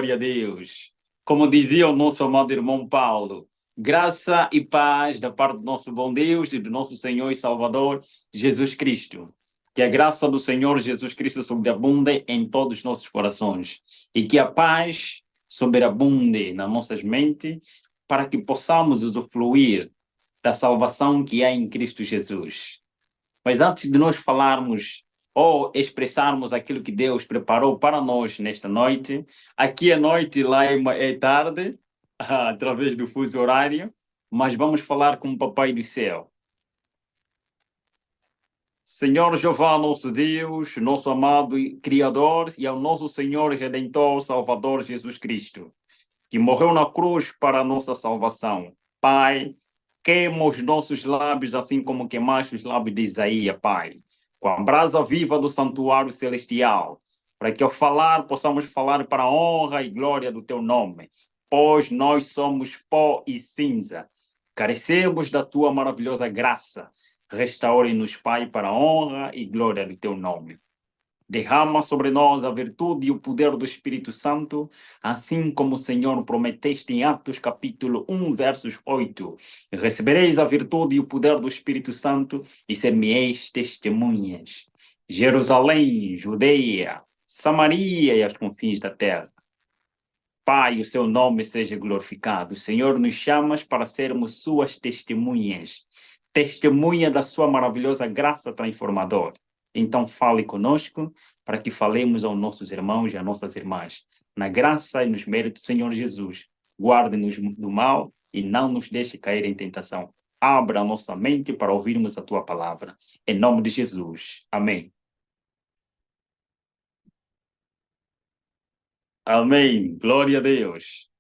glória a Deus. Como dizia o nosso amado irmão Paulo, graça e paz da parte do nosso bom Deus e do nosso Senhor e Salvador Jesus Cristo. Que a graça do Senhor Jesus Cristo sobreabunde em todos os nossos corações e que a paz sobreabunde nas nossas mentes para que possamos usufruir da salvação que há em Cristo Jesus. Mas antes de nós falarmos ou expressarmos aquilo que Deus preparou para nós nesta noite, aqui é noite, lá é tarde, através do fuso horário, mas vamos falar com o Papai do Céu. Senhor Jeová, nosso Deus, nosso amado Criador, e ao nosso Senhor Redentor, Salvador Jesus Cristo, que morreu na cruz para a nossa salvação. Pai, queima os nossos lábios, assim como queimaste os lábios de Isaías, Pai, com a brasa viva do santuário celestial, para que ao falar possamos falar para a honra e glória do teu nome, pois nós somos pó e cinza. Carecemos da tua maravilhosa graça. Restaure-nos, Pai, para a honra e glória do teu nome. Derrama sobre nós a virtude e o poder do Espírito Santo, assim como o Senhor prometeste em Atos capítulo 1, versos 8. Recebereis a virtude e o poder do Espírito Santo e ser-me-eis testemunhas. Jerusalém, Judeia, Samaria e as confins da terra. Pai, o seu nome seja glorificado. O Senhor nos chama para sermos suas testemunhas. Testemunha da sua maravilhosa graça transformadora. Então fale conosco para que falemos aos nossos irmãos e às nossas irmãs. Na graça e nos méritos do Senhor Jesus. Guarde-nos do mal e não nos deixe cair em tentação. Abra a nossa mente para ouvirmos a tua palavra. Em nome de Jesus. Amém. Amém. Glória a Deus.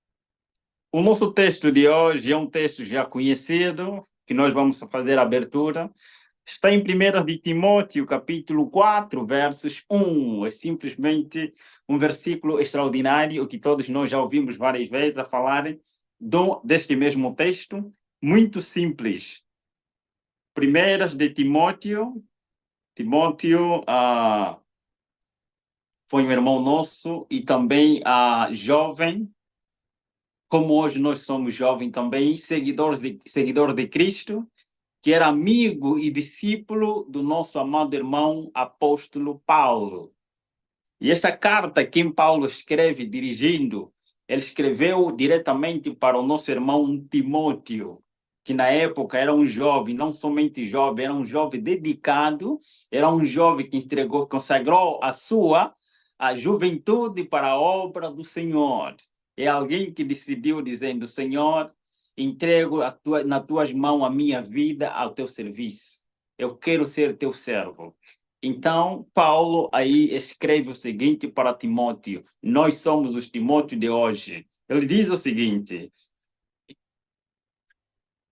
O nosso texto de hoje é um texto já conhecido, que nós vamos fazer a abertura. Está em 1 de Timóteo, capítulo 4, versos 1. É simplesmente um versículo extraordinário, que todos nós já ouvimos várias vezes a falar deste mesmo texto. Muito simples. 1 de Timóteo. Timóteo foi um irmão nosso e também jovem. Como hoje nós somos jovens também, seguidor de Cristo, que era amigo e discípulo do nosso amado irmão apóstolo Paulo. E esta carta que Paulo escreve dirigindo, ele escreveu diretamente para o nosso irmão Timóteo, que na época era um jovem, não somente jovem, era um jovem dedicado, era um jovem que consagrou a juventude para a obra do Senhor. É alguém que decidiu dizendo, Senhor, entrego nas tuas mãos a minha vida ao teu serviço. Eu quero ser teu servo. Então, Paulo aí escreve o seguinte para Timóteo. Nós somos os Timóteo de hoje. Ele diz o seguinte.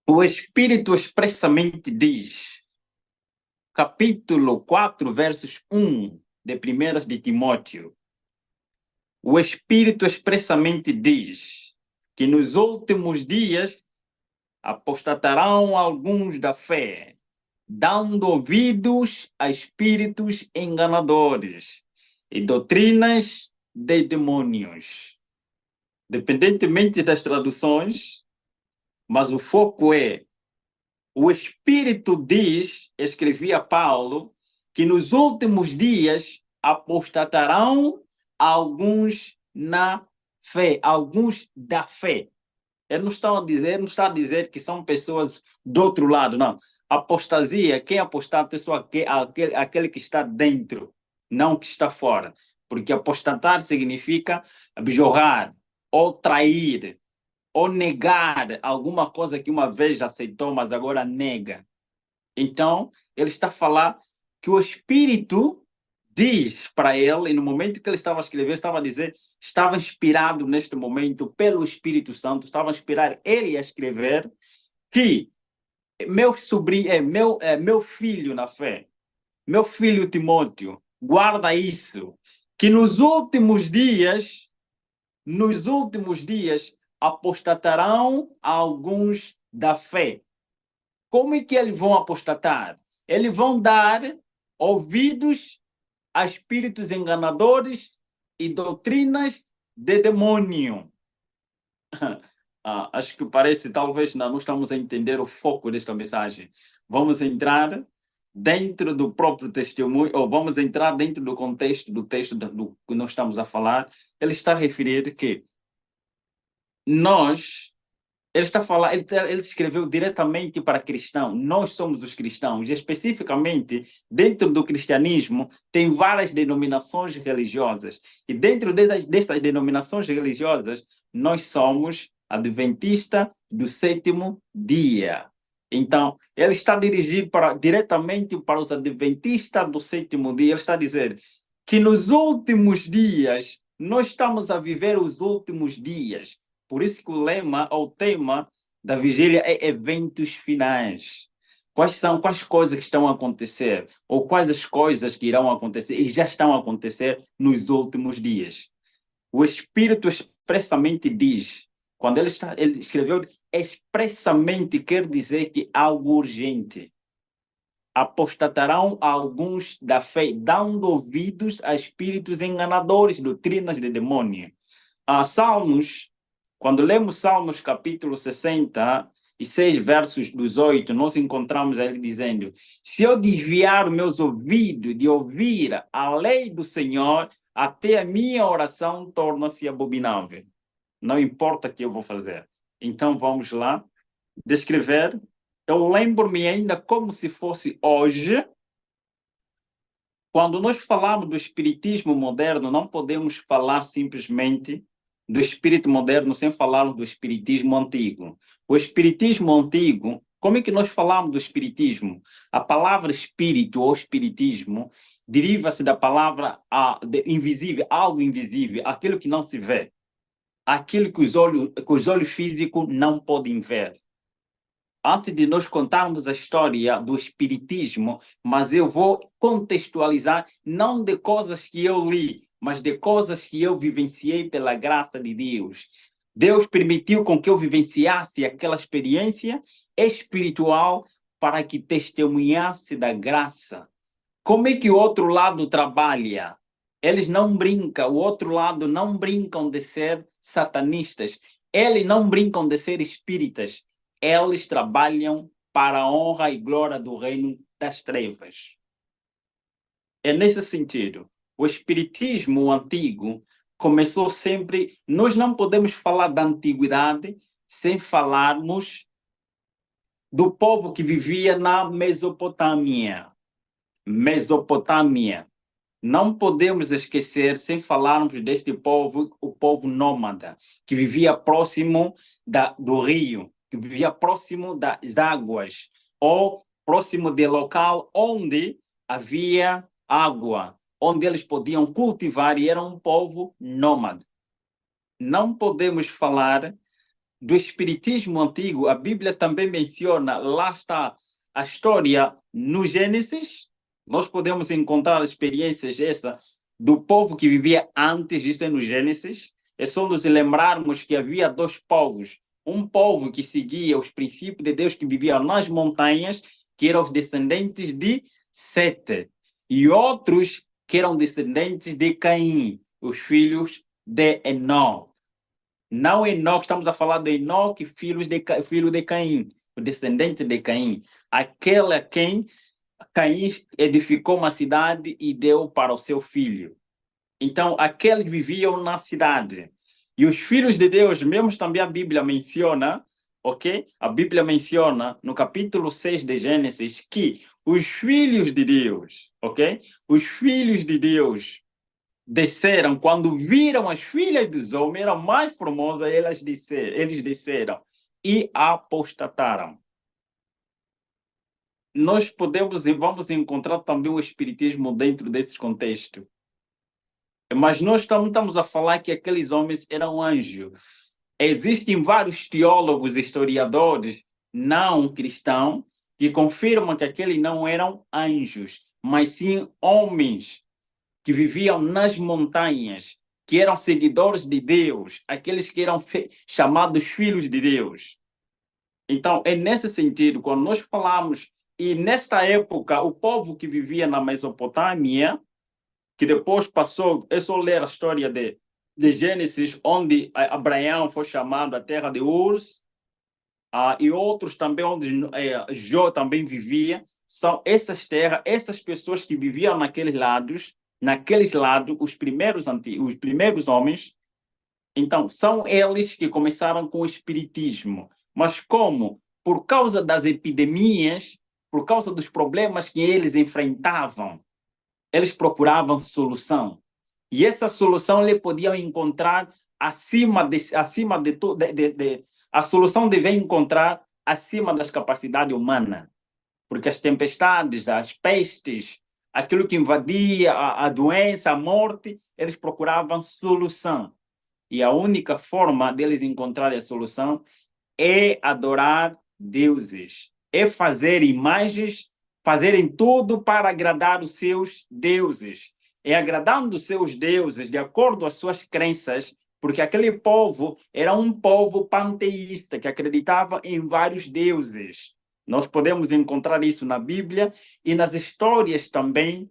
O Espírito expressamente diz, capítulo 4, versos 1 de 1 de Timóteo. O Espírito expressamente diz que nos últimos dias apostatarão alguns da fé, dando ouvidos a espíritos enganadores e doutrinas de demônios. Dependentemente das traduções, mas o foco é: o Espírito diz, escrevia Paulo, que nos últimos dias apostatarão alguns na fé, alguns da fé. Ele não está a dizer que são pessoas do outro lado, não. Apostasia, quem apostata é só aquele que está dentro, não que está fora. Porque apostatar significa abjorrar, ou trair, ou negar alguma coisa que uma vez aceitou, mas agora nega. Então, ele está a falar que o Espírito diz para ele, e no momento que ele estava a escrever, estava a dizer, estava inspirado neste momento pelo Espírito Santo, estava a inspirar ele a escrever, que meu sobrinho, meu filho na fé, meu filho Timóteo, guarda isso, que nos últimos dias, apostatarão alguns da fé. Como é que eles vão apostatar? Eles vão dar ouvidos a espíritos enganadores e doutrinas de demônio. Acho que parece, talvez não estamos a entender o foco desta mensagem. Vamos entrar dentro do próprio testemunho, ou vamos entrar dentro do contexto do texto do que nós estamos a falar. Ele está a referir que nós, ele está a falar, ele escreveu diretamente para cristão. Nós somos os cristãos. E especificamente, dentro do cristianismo, tem várias denominações religiosas. E dentro destas denominações religiosas, nós somos adventista do sétimo dia. Então, ele está dirigido diretamente para os adventistas do sétimo dia. Ele está a dizer que nos últimos dias, nós estamos a viver os últimos dias. Por isso que o lema, ou o tema da vigília é eventos finais. Quais coisas que estão a acontecer? Ou quais as coisas que irão acontecer e já estão a acontecer nos últimos dias? O Espírito expressamente diz, quando ele escreveu, expressamente quer dizer que algo urgente. Apostatarão alguns da fé, dando ouvidos a espíritos enganadores, doutrinas de demônio. Salmos, quando lemos Salmos capítulo 66, versos 18, nós encontramos ele dizendo: se eu desviar os meus ouvidos de ouvir a lei do Senhor, até a minha oração torna-se abominável. Não importa o que eu vou fazer. Então vamos lá descrever. Eu lembro-me ainda como se fosse hoje. Quando nós falamos do espiritismo moderno, não podemos falar simplesmente do espírito moderno sem falar do espiritismo antigo. O espiritismo antigo, como é que nós falamos do espiritismo? A palavra espírito ou espiritismo deriva-se da palavra invisível, algo invisível, aquilo que não se vê, aquilo que os olhos físicos não podem ver. Antes de nós contarmos a história do espiritismo, mas eu vou contextualizar não de coisas que eu li, mas de coisas que eu vivenciei pela graça de Deus. Deus permitiu com que eu vivenciasse aquela experiência espiritual para que testemunhasse da graça. Como é que o outro lado trabalha? Eles não brincam, o outro lado não brincam de ser satanistas. Eles não brincam de ser espíritas. Eles trabalham para a honra e glória do reino das trevas. É nesse sentido. O espiritismo antigo começou sempre. Nós não podemos falar da antiguidade sem falarmos do povo que vivia na Mesopotâmia. Mesopotâmia. Não podemos esquecer, sem falarmos deste povo, o povo nômada, que vivia próximo do rio, que vivia próximo das águas, ou próximo do local onde havia água, onde eles podiam cultivar, e era um povo nômade. Não podemos falar do espiritismo antigo. A Bíblia também menciona, lá está a história no Gênesis. Nós podemos encontrar experiências do povo que vivia antes, isto é no Gênesis. É só nos lembrarmos que havia dois povos. Um povo que seguia os princípios de Deus, que vivia nas montanhas, que eram os descendentes de Sete. E outros que eram descendentes de Caim, os filhos de Enoque. Não Enoque, estamos a falar de Enoque, filho de Caim, o descendente de Caim. Aquele a quem Caim edificou uma cidade e deu para o seu filho. Então, aqueles viviam na cidade. E os filhos de Deus, mesmo também a Bíblia menciona, ok? A Bíblia menciona no capítulo 6 de Gênesis que os filhos de Deus, ok? Os filhos de Deus desceram, quando viram as filhas dos homens, eram mais formosas, eles desceram e apostataram. Nós podemos e vamos encontrar também o espiritismo dentro desse contexto. Mas nós estamos a falar que aqueles homens eram anjos. Existem vários teólogos e historiadores não cristãos que confirmam que aqueles não eram anjos, mas sim homens que viviam nas montanhas, que eram seguidores de Deus, aqueles que eram chamados filhos de Deus. Então, é nesse sentido, quando nós falamos, e nesta época, o povo que vivia na Mesopotâmia, que depois passou, é só ler a história de Gênesis, onde Abraão foi chamado a terra de Urs, e outros também onde Jó também vivia, são essas terras, essas pessoas que viviam naqueles lados, os primeiros homens. Então, são eles que começaram com o espiritismo. Mas como? Por causa das epidemias, por causa dos problemas que eles enfrentavam, eles procuravam solução. E essa solução eles podiam encontrar acima de tudo. A solução devem encontrar acima das capacidades humanas. Porque as tempestades, as pestes, aquilo que invadia a doença, a morte, eles procuravam solução. E a única forma deles encontrarem a solução é adorar deuses, é fazer imagens, fazerem tudo para agradar os seus deuses. É agradando os seus deuses, de acordo com as suas crenças, porque aquele povo era um povo panteísta, que acreditava em vários deuses. Nós podemos encontrar isso na Bíblia e nas histórias também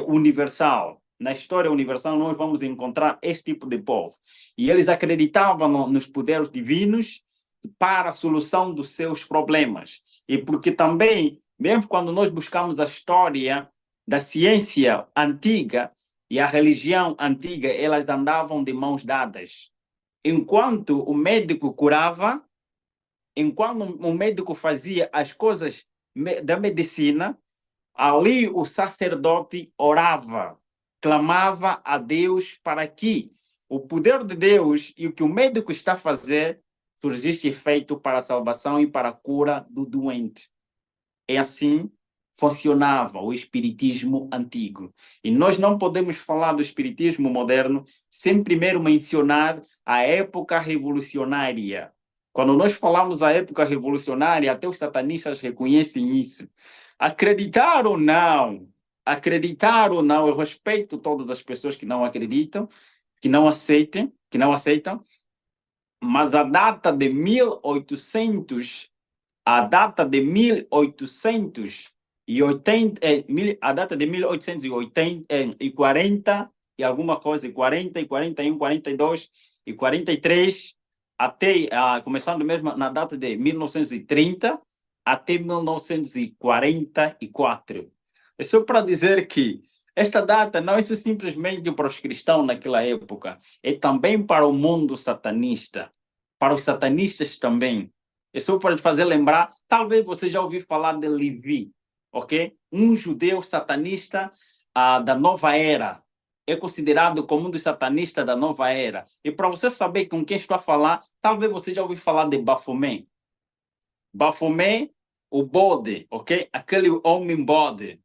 universal. Na história universal, nós vamos encontrar esse tipo de povo. E eles acreditavam nos poderes divinos para a solução dos seus problemas. E porque também, mesmo quando nós buscamos a história da ciência antiga e a religião antiga, elas andavam de mãos dadas. Enquanto o médico curava, enquanto o médico fazia as coisas da medicina, ali o sacerdote orava, clamava a Deus para que o poder de Deus e o que o médico está a fazer surgisse efeito para a salvação e para a cura do doente. É assim funcionava o espiritismo antigo. E nós não podemos falar do espiritismo moderno sem primeiro mencionar a época revolucionária. Quando nós falamos da época revolucionária, até os satanistas reconhecem isso. Acreditar ou não, eu respeito todas as pessoas que não acreditam, que não aceitam, mas a data de 1800, a data de 1880, a data de 1840 e alguma coisa, 40, 41, 42 e 43, até, começando mesmo na data de 1930 até 1944. É só para dizer que esta data não é simplesmente para os cristãos naquela época, é também para o mundo satanista, para os satanistas também. É só para te fazer lembrar, talvez você já ouviu falar de Levi, ok? Um judeu satanista da nova era. É considerado como um dos satanistas da nova era. E para você saber com quem estou a falar, talvez você já ouviu falar de Baphomet. Baphomet, o bode, ok? Aquele homem bode.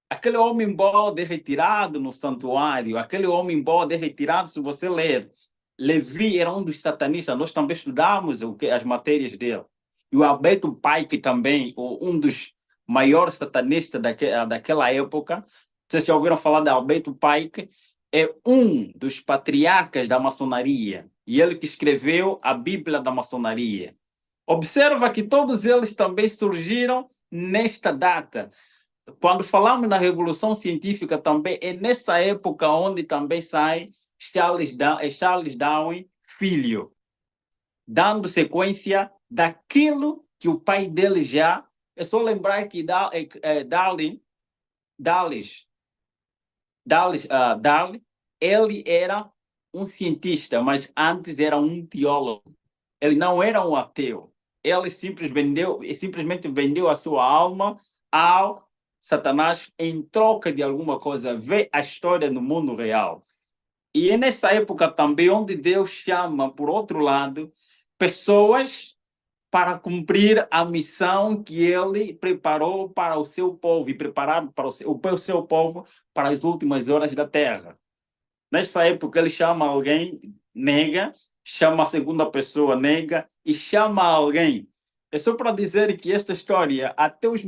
Aquele homem bode retirado no santuário, aquele homem bode retirado, se você ler. Levi era um dos satanistas, nós também estudamos as matérias dele. E o Alberto Pike também, um dos maiores satanistas daquela época. Vocês já ouviram falar de Alberto Pike? É um dos patriarcas da maçonaria. E ele que escreveu a Bíblia da maçonaria. Observa que todos eles também surgiram nesta data. Quando falamos na Revolução Científica também, é nessa época onde também sai Charles Darwin, filho, dando sequência daquilo que o pai dele já... É só lembrar que Darwin, ele era um cientista, mas antes era um teólogo. Ele não era um ateu. Ele simplesmente vendeu a sua alma ao Satanás em troca de alguma coisa, ver a história no mundo real. E é nessa época também onde Deus chama, por outro lado, pessoas para cumprir a missão que ele preparou para o seu povo e preparado para o seu povo para as últimas horas da terra. Nessa época ele chama alguém, nega, chama a segunda pessoa, nega, e chama alguém. É só para dizer que esta história, até os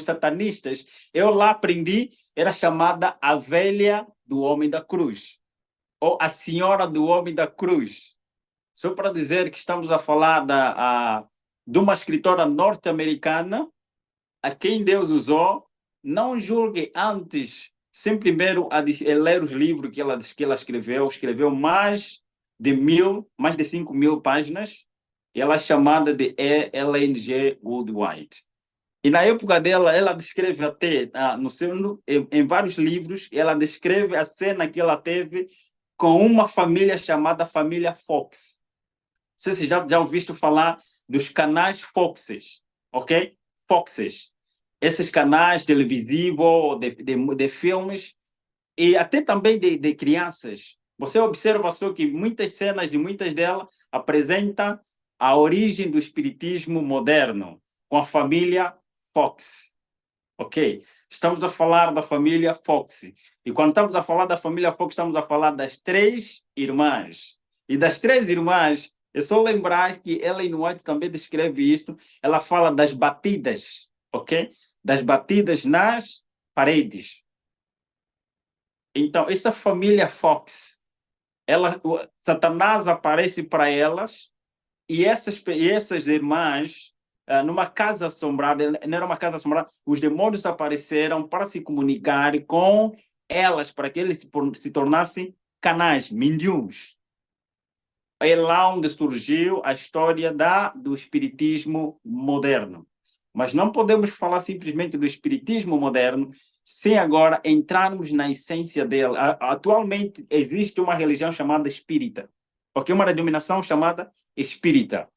satanistas, eu lá aprendi, era chamada a velha do homem da cruz, ou a senhora do homem da cruz. Só para dizer que estamos a falar de uma escritora norte-americana a quem Deus usou. Não julgue antes sem primeiro ler os livros que ela escreveu mais de 5.000 páginas, e ela é chamada de Ellen G. Goodwhite. E na época dela, ela descreve até, em vários livros, ela descreve a cena que ela teve com uma família chamada família Fox. Não sei se já ouviste falar dos canais Foxes, ok? Foxes. Esses canais televisivos, de filmes, e até também de crianças. Você observa só que muitas cenas e muitas delas apresentam a origem do espiritismo moderno, com a família Fox. Ok? Estamos a falar da família Fox. E quando estamos a falar da família Fox, estamos a falar das três irmãs. E das três irmãs, é só lembrar que Ellen White também descreve isso. Ela fala das batidas, ok? Das batidas nas paredes. Então, essa família Fox, Satanás aparece para elas e essas irmãs, numa casa assombrada, não era uma casa assombrada, os demônios apareceram para se comunicar com elas, para que eles se tornassem canais, mediums. É lá onde surgiu a história do espiritismo moderno. Mas não podemos falar simplesmente do espiritismo moderno sem agora entrarmos na essência dele. Atualmente existe uma religião chamada espírita, porque é uma denominação chamada espírita.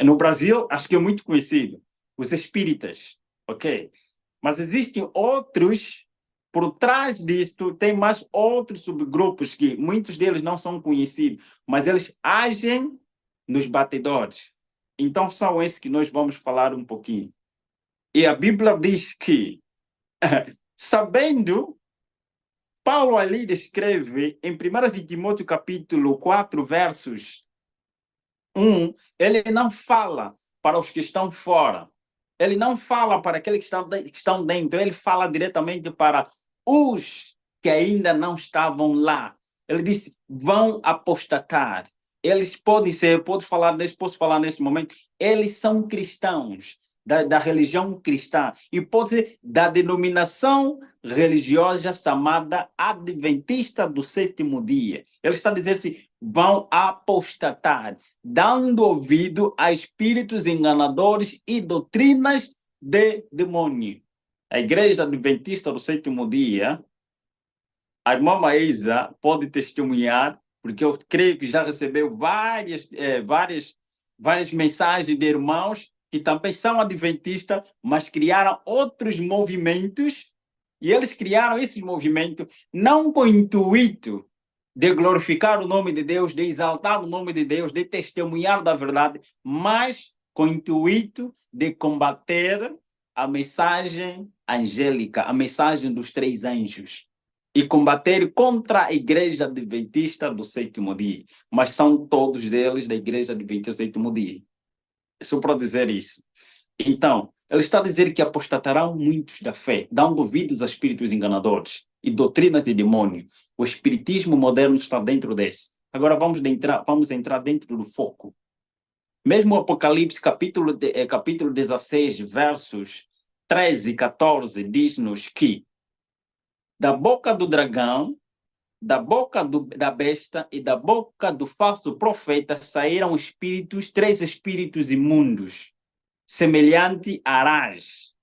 No Brasil, acho que é muito conhecido, os espíritas, ok? Mas existem outros, por trás disto, tem mais outros subgrupos que muitos deles não são conhecidos, mas eles agem nos batidores. Então, são esses que nós vamos falar um pouquinho. E a Bíblia diz que, sabendo, Paulo ali descreve em 1 de Timóteo capítulo 4, versos 1, ele não fala para os que estão fora. Ele não fala para aqueles que estão dentro, ele fala diretamente para os que ainda não estavam lá. Ele disse, vão apostatar. Eles posso falar neste momento, eles são cristãos, da religião cristã, e pode ser da denominação religiosa chamada Adventista do Sétimo Dia. Ele está dizendo assim, vão apostatar, dando ouvido a espíritos enganadores e doutrinas de demônio. A Igreja Adventista do Sétimo Dia, a irmã Maísa pode testemunhar, porque eu creio que já recebeu várias mensagens de irmãos que também são adventistas, mas criaram outros movimentos, e eles criaram esses movimentos não com o intuito de glorificar o nome de Deus, de exaltar o nome de Deus, de testemunhar da verdade, mas com o intuito de combater a mensagem angélica, a mensagem dos três anjos, e combater contra a Igreja Adventista do Sétimo Dia. Mas são todos eles da Igreja Adventista do Sétimo Dia. É só para dizer isso. Então, ele está a dizer que apostatarão muitos da fé, dando ouvidos a espíritos enganadores e doutrinas de demônio. O espiritismo moderno está dentro desse. Agora vamos entrar dentro do foco. Mesmo o Apocalipse, capítulo 16, versos 13 e 14, diz-nos que da boca do dragão, da boca da besta e da boca do falso profeta saíram três espíritos imundos, semelhante a arás,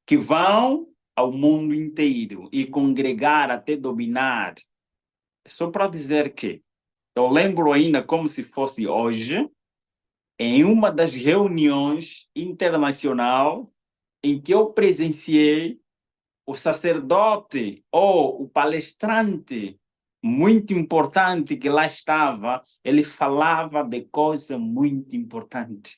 que vão ao mundo inteiro e congregar até dominar. Só para dizer que eu lembro ainda como se fosse hoje, em uma das reuniões internacional em que eu presenciei o sacerdote ou o palestrante muito importante que lá estava, ele falava de coisa muito importante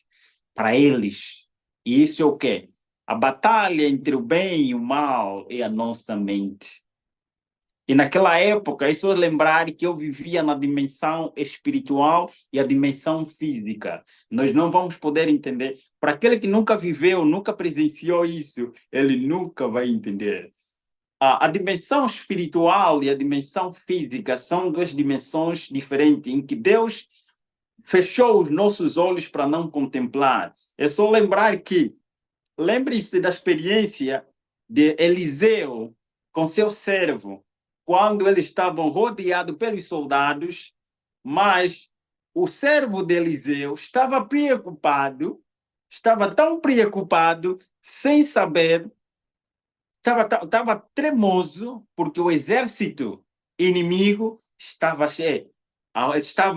para eles. E isso é o quê? A batalha entre o bem e o mal é a nossa mente. E naquela época, é só lembrar que eu vivia na dimensão espiritual e a dimensão física. Nós não vamos poder entender. Para aquele que nunca viveu, nunca presenciou isso, ele nunca vai entender. A dimensão espiritual e a dimensão física são duas dimensões diferentes, em que Deus fechou os nossos olhos para não contemplar. É só lembrar que, lembre-se da experiência de Eliseu com seu servo. quando eles estavam rodeados pelos soldados, mas o servo de Eliseu estava tão preocupado, sem saber, estava tremoso, porque o exército inimigo estava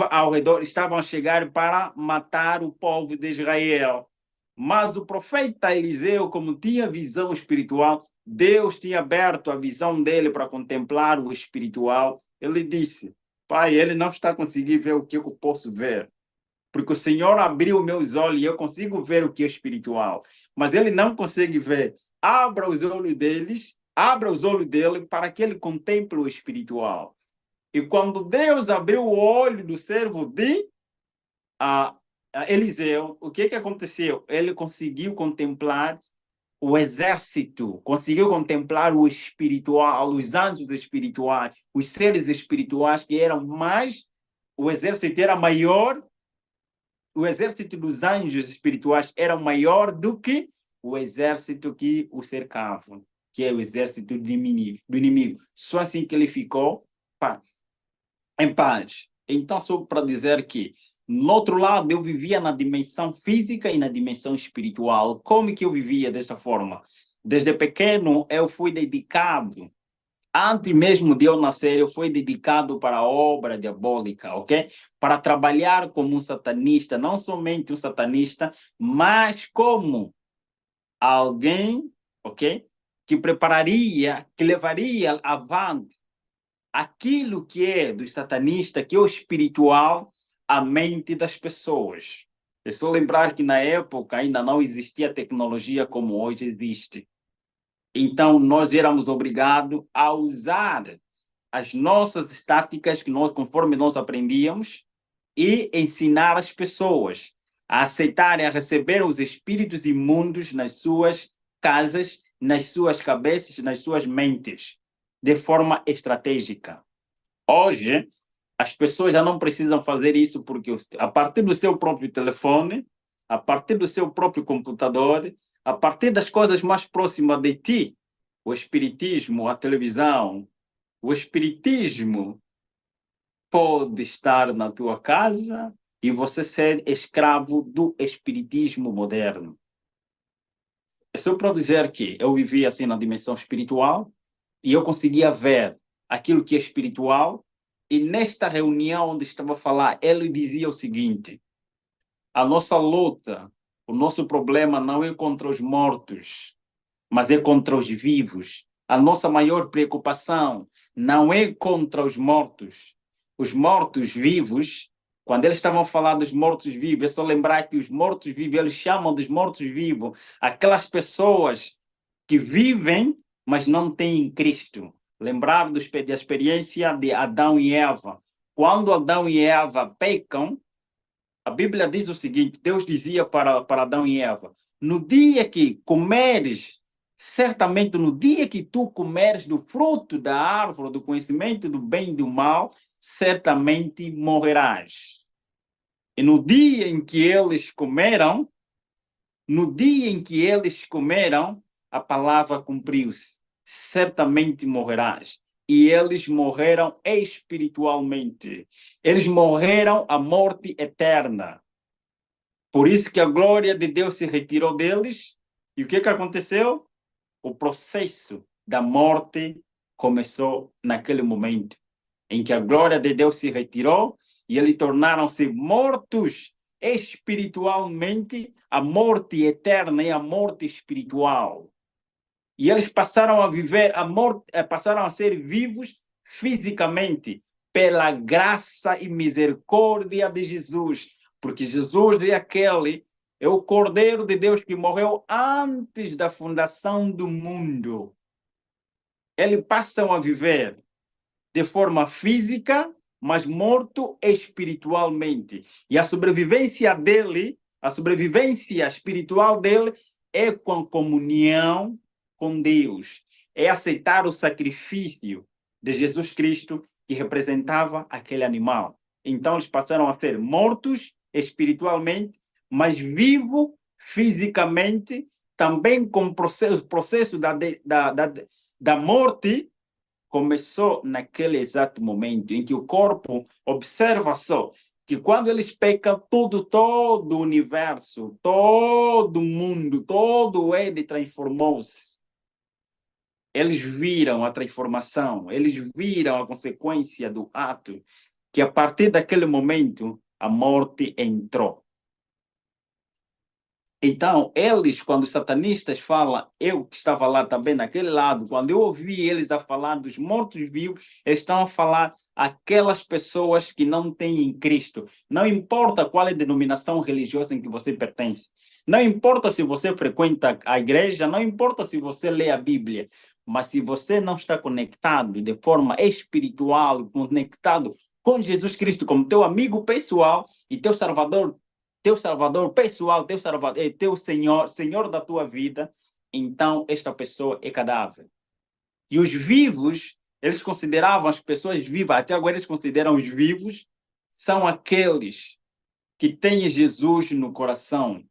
ao redor, estavam a chegar para matar o povo de Israel. Mas o profeta Eliseu, como tinha visão espiritual, Deus tinha aberto a visão dele para contemplar o espiritual. Ele disse: Pai, ele não está conseguindo ver o que eu posso ver, porque o Senhor abriu meus olhos e eu consigo ver o que é espiritual, mas ele não consegue ver. Abra os olhos dele para que ele contemple o espiritual. E quando Deus abriu o olho do servo de a Eliseu, o que aconteceu? Ele conseguiu contemplar o exército, conseguiu contemplar o espiritual, os anjos espirituais, os seres espirituais que eram mais, o exército era maior, o exército dos anjos espirituais era maior do que o exército que o cercava, que é o exército do inimigo. Só assim que ele ficou em paz. Então, só para dizer que, no outro lado, eu vivia na dimensão física e na dimensão espiritual. Como que eu vivia dessa forma? Desde pequeno, eu fui dedicado. Antes mesmo de eu nascer, eu fui dedicado para a obra diabólica, ok? Para trabalhar como um satanista, não somente um satanista, mas como alguém, ok? Que levaria avante aquilo que é do satanista, que é o espiritual, à mente das pessoas. É só lembrar que na época ainda não existia tecnologia como hoje existe. Então, nós éramos obrigados a usar as nossas táticas, conforme nós aprendíamos, e ensinar as pessoas a aceitarem, a receber os espíritos imundos nas suas casas, nas suas cabeças, nas suas mentes, de forma estratégica. Hoje, as pessoas já não precisam fazer isso porque a partir do seu próprio telefone, a partir do seu próprio computador, a partir das coisas mais próximas de ti, o espiritismo, a televisão, o espiritismo pode estar na tua casa e você ser escravo do espiritismo moderno. É só para dizer que eu vivia assim na dimensão espiritual e eu conseguia ver aquilo que é espiritual. E nesta reunião onde estava a falar, ele dizia o seguinte: a nossa luta, o nosso problema não é contra os mortos, mas é contra os vivos. A nossa maior preocupação não é contra os mortos. Os mortos-vivos, quando eles estavam a falar dos mortos-vivos, é só lembrar que os mortos-vivos, eles chamam dos mortos-vivos aquelas pessoas que vivem, mas não têm Cristo. Lembrar da experiência de Adão e Eva. Quando Adão e Eva pecam, a Bíblia diz o seguinte: Deus dizia para Adão e Eva: no dia que comeres, certamente no dia que tu comeres do fruto da árvore do conhecimento do bem e do mal, certamente morrerás. E no dia em que eles comeram, a palavra cumpriu-se: certamente morrerás. E eles morreram espiritualmente. Eles morreram a morte eterna. Por isso que a glória de Deus se retirou deles. E o que aconteceu? O processo da morte começou naquele momento em que a glória de Deus se retirou e eles tornaram-se mortos espiritualmente. A morte eterna é a morte espiritual. E eles passaram a viver a morte, passaram a ser vivos fisicamente pela graça e misericórdia de Jesus, porque Jesus é o Cordeiro de Deus que morreu antes da fundação do mundo. Eles passam a viver de forma física, mas morto espiritualmente. E a sobrevivência espiritual dele é com comunhão com Deus. É aceitar o sacrifício de Jesus Cristo que representava aquele animal. Então eles passaram a ser mortos espiritualmente, mas vivos fisicamente, também com o processo da morte começou naquele exato momento em que o corpo, observa só, que quando eles pecam, todo o universo, todo o mundo, todo ele transformou-se. Eles viram a transformação, eles viram a consequência do ato, que a partir daquele momento a morte entrou. Então, eles, quando os satanistas falam, eu que estava lá também naquele lado, quando eu ouvi eles a falar dos mortos-vivos, eles estão a falar aquelas pessoas que não têm em Cristo. Não importa qual é a denominação religiosa em que você pertence. Não importa se você frequenta a igreja, não importa se você lê a Bíblia. Mas se você não está conectado de forma espiritual, conectado com Jesus Cristo como teu amigo pessoal e teu salvador pessoal, teu Senhor, Senhor da tua vida, então esta pessoa é cadáver. E os vivos, eles consideravam as pessoas vivas, até agora eles consideram os vivos, são aqueles que têm Jesus no coração,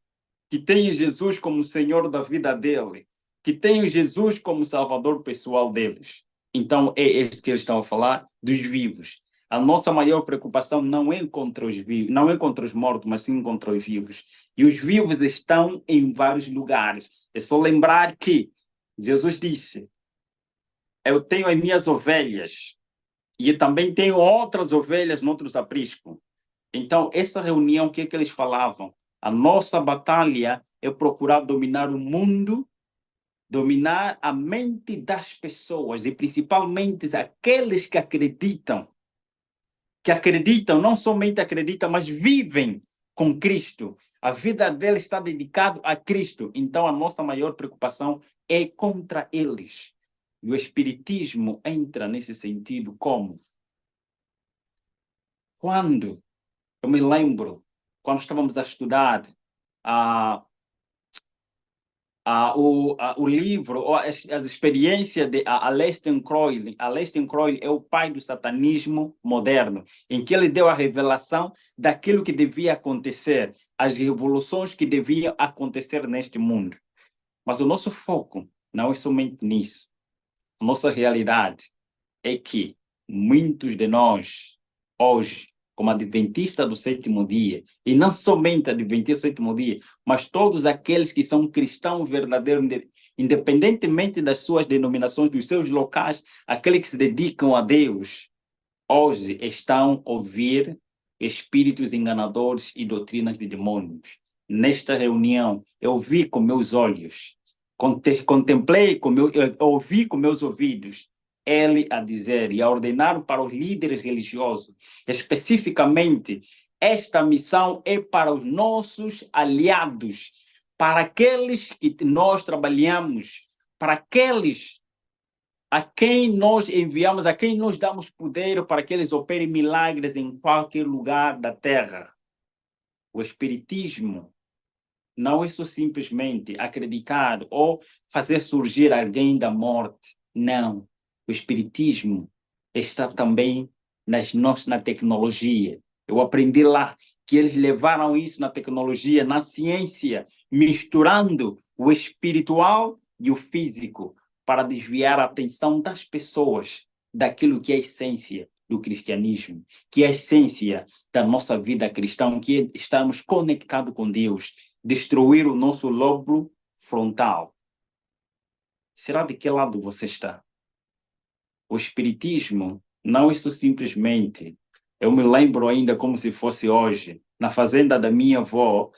que têm Jesus como Senhor da vida dele, que têm Jesus como Salvador pessoal deles. Então é este que eles estão a falar dos vivos. A nossa maior preocupação não é contra os vivos, não é contra os mortos, mas sim contra os vivos. E os vivos estão em vários lugares. É só lembrar que Jesus disse: eu tenho as minhas ovelhas e também tenho outras ovelhas noutros apriscos. Então, essa reunião, o que é que eles falavam? A nossa batalha é procurar dominar o mundo, dominar a mente das pessoas e principalmente aqueles que não somente acreditam, mas vivem com Cristo. A vida deles está dedicada a Cristo. Então, a nossa maior preocupação é contra eles. E o Espiritismo entra nesse sentido como? Quando, eu me lembro, quando estávamos a estudar o livro, ou as experiências de Aleister Crowley. Aleister Crowley é o pai do satanismo moderno, em que ele deu a revelação daquilo que devia acontecer, as revoluções que deviam acontecer neste mundo. Mas o nosso foco não é somente nisso. A nossa realidade é que muitos de nós, hoje, como adventista do sétimo dia, e não somente adventista do sétimo dia, mas todos aqueles que são cristãos verdadeiros, independentemente das suas denominações, dos seus locais, aqueles que se dedicam a Deus, hoje estão a ouvir espíritos enganadores e doutrinas de demônios. Nesta reunião, eu vi com meus olhos, contemplei, ouvi com meus ouvidos, ele a dizer e a ordenar para os líderes religiosos, especificamente, esta missão é para os nossos aliados, para aqueles que nós trabalhamos, para aqueles a quem nós enviamos, a quem nós damos poder para que eles operem milagres em qualquer lugar da terra. O Espiritismo não é só simplesmente acreditar ou fazer surgir alguém da morte. Não. O Espiritismo está também na tecnologia. Eu aprendi lá que eles levaram isso na tecnologia, na ciência, misturando o espiritual e o físico para desviar a atenção das pessoas daquilo que é a essência do cristianismo, que é a essência da nossa vida cristã, que é estarmos conectados com Deus, destruir o nosso lobo frontal. Será de que lado você está? O Espiritismo não é isso simplesmente. Eu me lembro ainda como se fosse hoje, na fazenda da minha avó,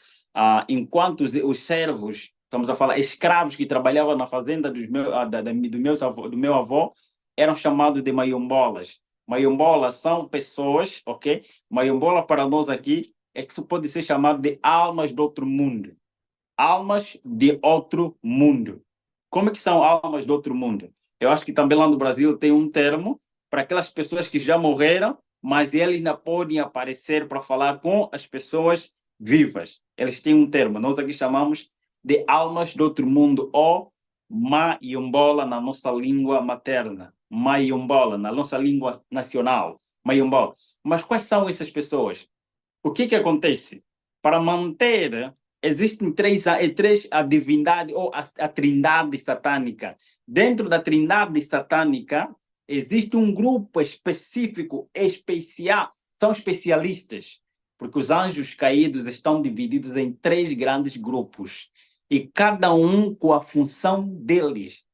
enquanto os servos, estamos a falar, escravos que trabalhavam na fazenda do meu avô, eram chamados de maiombolas. Maiombolas são pessoas, ok? Maiombola para nós aqui é que isso pode ser chamado de almas do outro mundo. Almas de outro mundo. Como é que são almas do outro mundo? Eu acho que também lá no Brasil tem um termo para aquelas pessoas que já morreram, mas eles ainda podem aparecer para falar com as pessoas vivas. Eles têm um termo, nós aqui chamamos de almas do outro mundo, ou Mayombola na nossa língua materna, Mayombola na nossa língua nacional, Mayombola. Mas quais são essas pessoas? O que acontece? Para manter, existem três a divindade ou a trindade satânica. Dentro da trindade satânica, existe um grupo específico, especial, são especialistas, porque os anjos caídos estão divididos em 3 grandes grupos, e cada um com a função deles.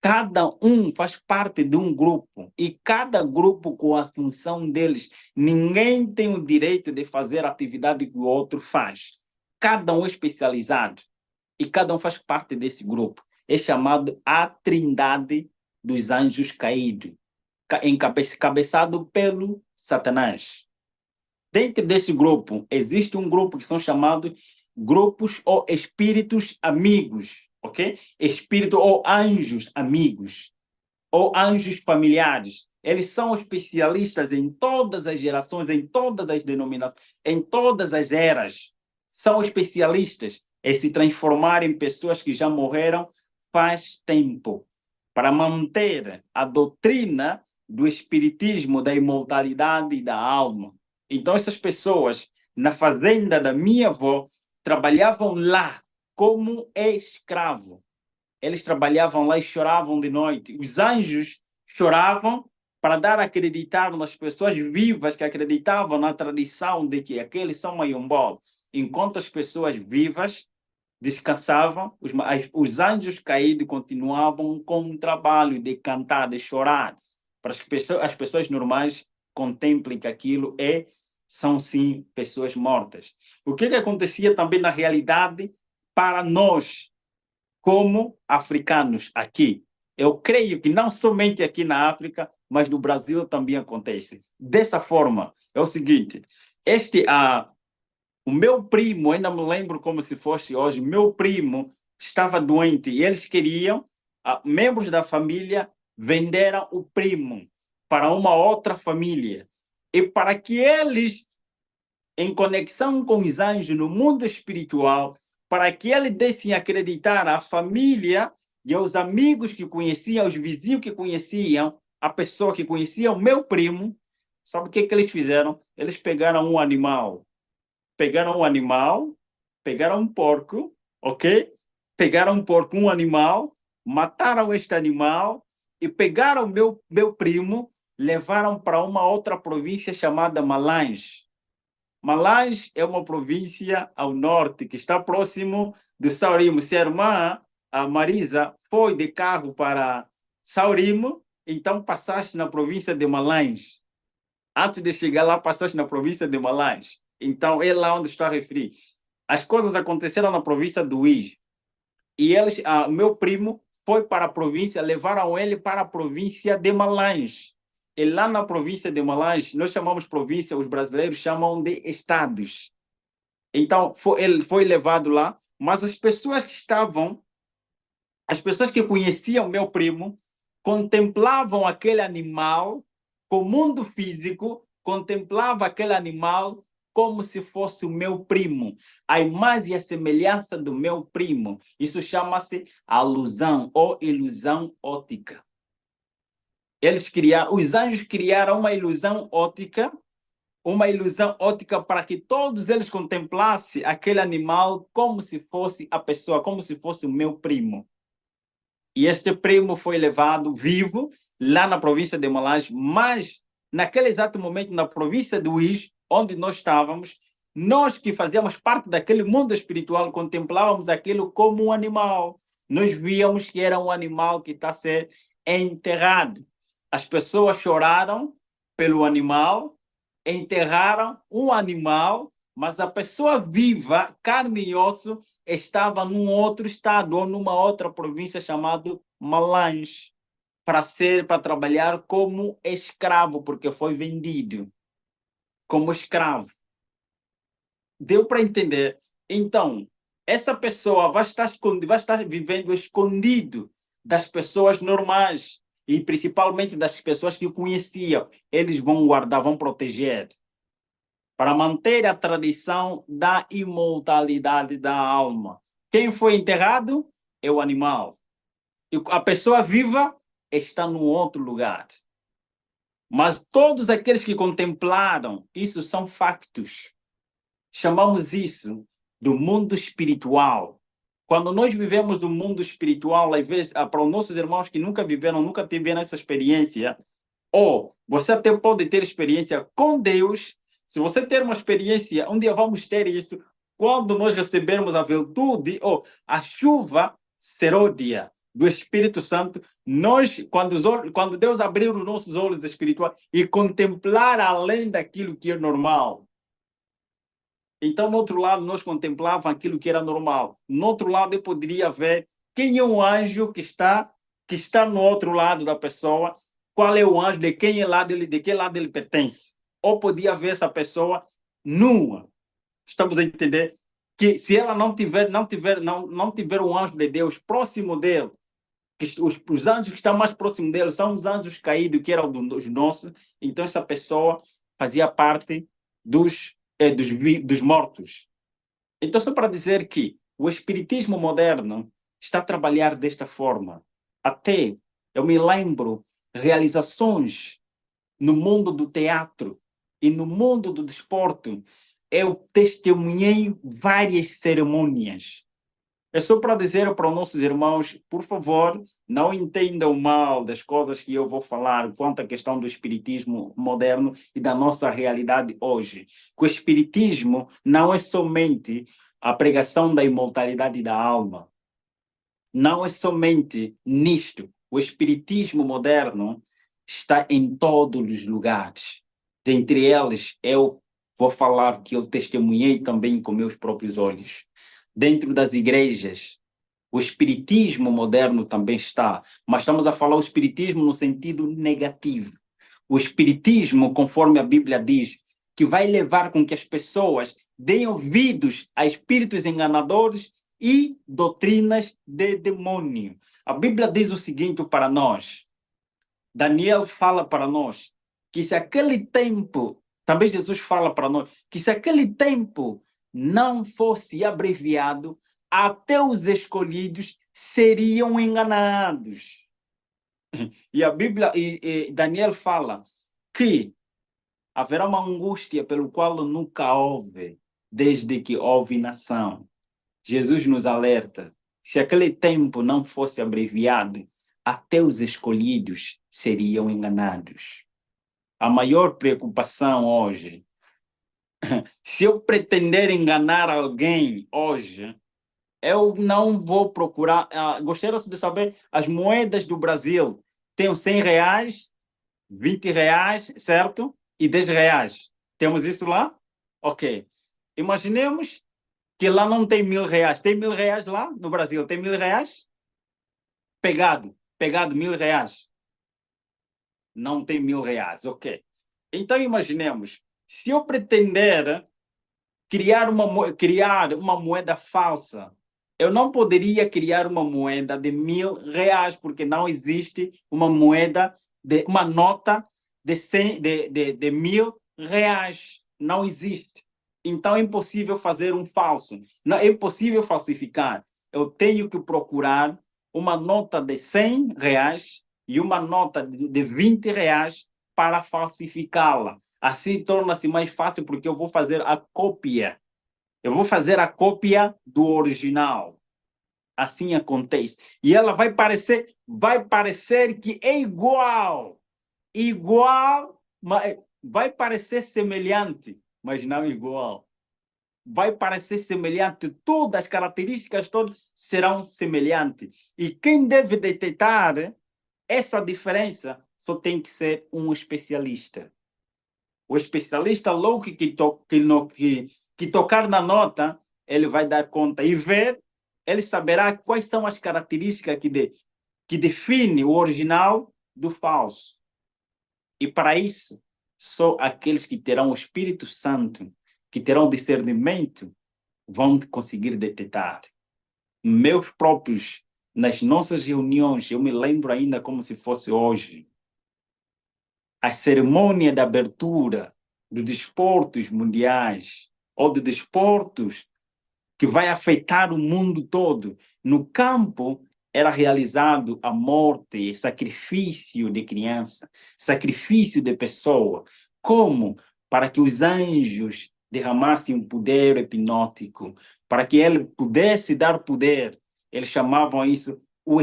Cada um faz parte de um grupo, e cada grupo com a função deles. Ninguém tem o direito de fazer a atividade que o outro faz. Cada um é especializado, e cada um faz parte desse grupo. É chamado a Trindade dos Anjos Caídos, encabeçado pelo Satanás. Dentro desse grupo, existe um grupo que são chamados grupos ou espíritos amigos, ok? Espírito ou anjos amigos, ou anjos familiares. Eles são especialistas em todas as gerações, em todas as denominações, em todas as eras. São especialistas em se transformar em pessoas que já morreram faz tempo, para manter a doutrina do espiritismo, da imortalidade e da alma. Então, essas pessoas, na fazenda da minha avó, trabalhavam lá como escravo. Eles trabalhavam lá e choravam de noite. Os anjos choravam para dar a acreditar nas pessoas vivas que acreditavam na tradição de que aqueles são maiombol. Enquanto as pessoas vivas descansavam, os anjos caídos continuavam com o trabalho de cantar, de chorar, para que as pessoas normais contemplem que aquilo são sim pessoas mortas. O que acontecia também na realidade para nós, como africanos aqui? Eu creio que não somente aqui na África, mas no Brasil também acontece. Dessa forma, é o seguinte, o meu primo, ainda me lembro como se fosse hoje, meu primo estava doente e eles queriam, membros da família venderam o primo para uma outra família. E para que eles, em conexão com os anjos no mundo espiritual, para que eles dessem acreditar à família e aos amigos que conheciam, aos vizinhos que conheciam, a pessoa que conhecia o meu primo, sabe o que eles fizeram? Eles pegaram um animal, pegaram um porco, ok? Pegaram um porco, um animal, mataram este animal e pegaram meu primo, levaram para uma outra província chamada Malange. Malange é uma província ao norte que está próximo do Saurimo. Se a irmã, a Marisa, foi de carro para Saurimo, então passaste na província de Malange. Antes de chegar lá, passaste na província de Malange. Então, é lá onde estou a referir. As coisas aconteceram na província do Uís. E eles, meu primo foi para a província, levaram ele para a província de Malange. E lá na província de Malange, nós chamamos província, os brasileiros chamam de estados. Então, ele foi levado lá, mas as pessoas que conheciam meu primo, contemplavam aquele animal com o mundo físico, contemplava aquele animal como se fosse o meu primo, a imagem e a semelhança do meu primo. Isso chama-se alusão ou ilusão óptica. Os anjos criaram uma ilusão óptica para que todos eles contemplassem aquele animal como se fosse a pessoa, como se fosse o meu primo. E este primo foi levado vivo lá na província de Malange, mas naquele exato momento, na província do Uís, onde nós estávamos, nós que fazíamos parte daquele mundo espiritual, contemplávamos aquilo como um animal. Nós víamos que era um animal que está a ser enterrado. As pessoas choraram pelo animal, enterraram um animal, mas a pessoa viva, carne e osso, estava num outro estado ou numa outra província chamada Malange, para trabalhar como escravo, porque foi vendido como escravo. Deu para entender? Então, essa pessoa vai estar vivendo escondido das pessoas normais e principalmente das pessoas que o conheciam. Eles vão guardar, vão proteger para manter a tradição da imortalidade da alma. Quem foi enterrado é o animal. E a pessoa viva está num outro lugar. Mas todos aqueles que contemplaram, isso são factos. Chamamos isso do mundo espiritual. Quando nós vivemos no mundo espiritual, às vezes, para os nossos irmãos que nunca viveram, nunca tiveram essa experiência, ou você até pode ter experiência com Deus. Se você ter uma experiência, um dia vamos ter isso, quando nós recebermos a virtude ou a chuva seródia do Espírito Santo, nós, quando Deus abrir os nossos olhos espirituais e contemplar além daquilo que é normal. Então, no outro lado, nós contemplávamos aquilo que era normal. No outro lado, eu poderia ver quem é o anjo que está no outro lado da pessoa, qual é o anjo, de quem lado ele, de que lado ele pertence. Ou podia ver essa pessoa nua. Estamos a entender que se ela não tiver um anjo de Deus próximo dele, que os anjos que estão mais próximos dele são os anjos caídos, que eram dos nossos, então essa pessoa fazia parte dos mortos. Então, só para dizer que o espiritismo moderno está a trabalhar desta forma. Até eu me lembro realizações no mundo do teatro e no mundo do desporto. Eu testemunhei várias cerimônias. É só para dizer para os nossos irmãos, por favor, não entendam mal das coisas que eu vou falar quanto à questão do espiritismo moderno e da nossa realidade hoje. Que o espiritismo não é somente a pregação da imortalidade da alma. Não é somente nisto. O espiritismo moderno está em todos os lugares. Dentre eles, eu vou falar que eu testemunhei também com meus próprios olhos. Dentro das igrejas, o espiritismo moderno também está, mas estamos a falar o espiritismo no sentido negativo. O espiritismo, conforme a Bíblia diz, que vai levar com que as pessoas deem ouvidos a espíritos enganadores e doutrinas de demônio. A Bíblia diz o seguinte para nós, Daniel fala para nós, que se aquele tempo, também Jesus fala para nós, que se aquele tempo não fosse abreviado, até os escolhidos seriam enganados. E a Bíblia, e Daniel fala que haverá uma angústia pelo qual nunca houve, desde que houve nação. Jesus nos alerta, se aquele tempo não fosse abreviado, até os escolhidos seriam enganados. A maior preocupação hoje, se eu pretender enganar alguém hoje, eu não vou procurar. Gostaria de saber, as moedas do Brasil têm 100 reais, 20 reais, certo? E 10 reais. Temos isso lá? Ok. Imaginemos que lá não tem 1.000 reais. Tem 1.000 reais lá no Brasil? Tem 1.000 reais? Pegado 1.000 reais. Não tem 1.000 reais, ok. Então imaginemos, se eu pretender criar uma moeda falsa, eu não poderia criar uma moeda de 1.000 reais, porque não existe uma nota de 1.000 reais. Não existe. Então é impossível fazer um falso. Não, é impossível falsificar. Eu tenho que procurar uma nota de 100 reais e uma nota de 20 reais para falsificá-la. Assim torna-se mais fácil, porque eu vou fazer a cópia. Eu vou fazer a cópia do original. Assim acontece. E ela vai parecer que é igual. Igual, mas vai parecer semelhante, mas não igual. Vai parecer semelhante, todas as características todas serão semelhantes. E quem deve detectar essa diferença só tem que ser um especialista. O especialista, logo que tocar na nota, ele vai dar conta e ver, ele saberá quais são as características que definem o original do falso. E para isso, só aqueles que terão o Espírito Santo, que terão discernimento, vão conseguir detectar. Meus próprios, nas nossas reuniões, eu me lembro ainda como se fosse hoje, a cerimônia de abertura dos desportos mundiais, ou de desportos que vai afetar o mundo todo. No campo, era realizado a morte, sacrifício de criança, sacrifício de pessoa. Como? Para que os anjos derramassem um poder hipnótico, para que ele pudesse dar poder. Eles chamavam isso o